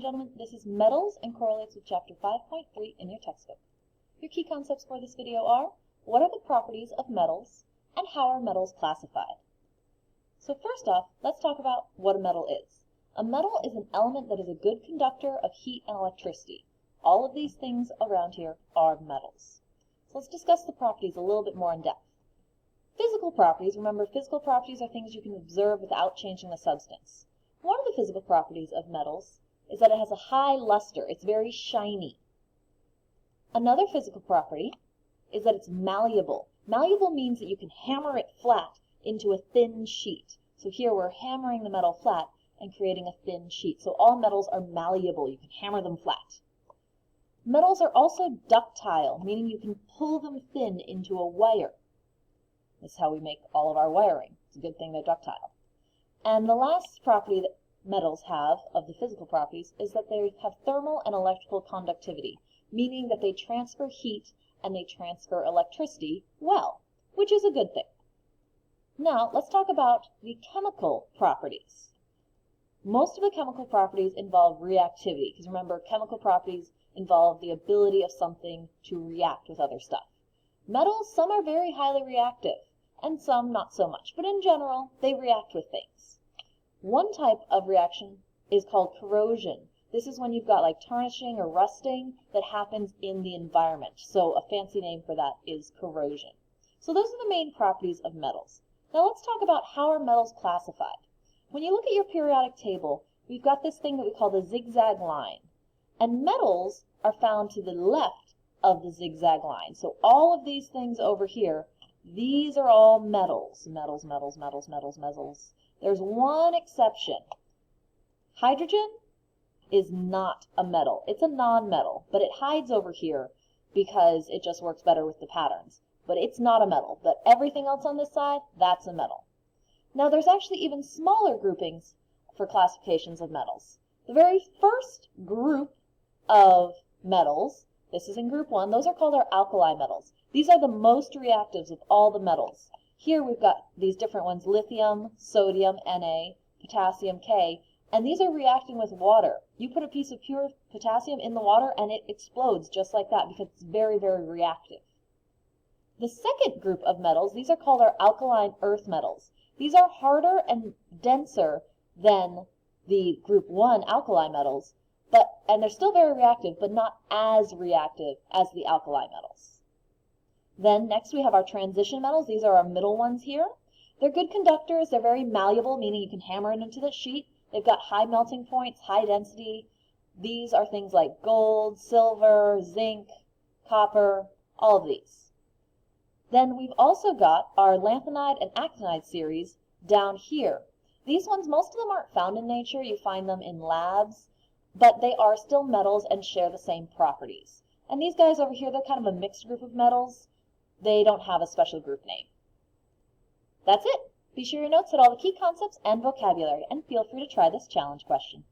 and gentlemen. This is Metals and correlates with Chapter 5.3 in your textbook. Your key concepts for this video are, what are the properties of metals, and how are metals classified? So first off, let's talk about what a metal is. A metal is an element that is a good conductor of heat and electricity. All of these things around here are metals. So let's discuss the properties a little bit more in depth. Physical properties, remember physical properties are things you can observe without changing the substance. One of the physical properties of metals is that it has a high luster. It's very shiny. Another physical property is that it's malleable. Malleable means that you can hammer it flat into a thin sheet. So here we're hammering the metal flat and creating a thin sheet. So all metals are malleable. You can hammer them flat. Metals are also ductile, meaning you can pull them thin into a wire. This is how we make all of our wiring. It's a good thing they're ductile. And the last property that metals have of the physical properties is that they have thermal and electrical conductivity, meaning that they transfer heat and they transfer electricity well, which is a good thing. Now, let's talk about the chemical properties. Most of the chemical properties involve reactivity, because remember, chemical properties involve the ability of something to react with other stuff. Metals, some are very highly reactive, and some not so much, but in general, they react with things. One type of reaction is called corrosion. This is when you've got like tarnishing or rusting that happens in the environment. So a fancy name for that is corrosion. So those are the main properties of metals. Now let's talk about how are metals classified. When you look at your periodic table, we've got this thing that we call the zigzag line. And metals are found to the left of the zigzag line. So all of these things over here, these are all metals. Metals, metals, metals, metals, metals. There's one exception. Hydrogen is not a metal. It's a non-metal, but it hides over here because it just works better with the patterns. But it's not a metal. But everything else on this side, that's a metal. Now there's actually even smaller groupings for classifications of metals. The very first group of metals, this is in group 1, those are called our alkali metals. These are the most reactives of all the metals. Here we've got these different ones, lithium, sodium, Na, potassium, K, and these are reacting with water. You put a piece of pure potassium in the water and it explodes just like that because it's very, very reactive. The second group of metals, these are called our alkaline earth metals. These are harder and denser than the group 1 alkali metals, and they're still very reactive, but not as reactive as the alkali metals. Then next we have our transition metals. These are our middle ones here. They're good conductors. They're very malleable, meaning you can hammer it into the sheet. They've got high melting points, high density. These are things like gold, silver, zinc, copper, all of these. Then we've also got our lanthanide and actinide series down here. These ones, most of them aren't found in nature. You find them in labs, but they are still metals and share the same properties. And these guys over here, they're kind of a mixed group of metals. They don't have a special group name. That's it. Be sure your notes had all the key concepts and vocabulary, and feel free to try this challenge question.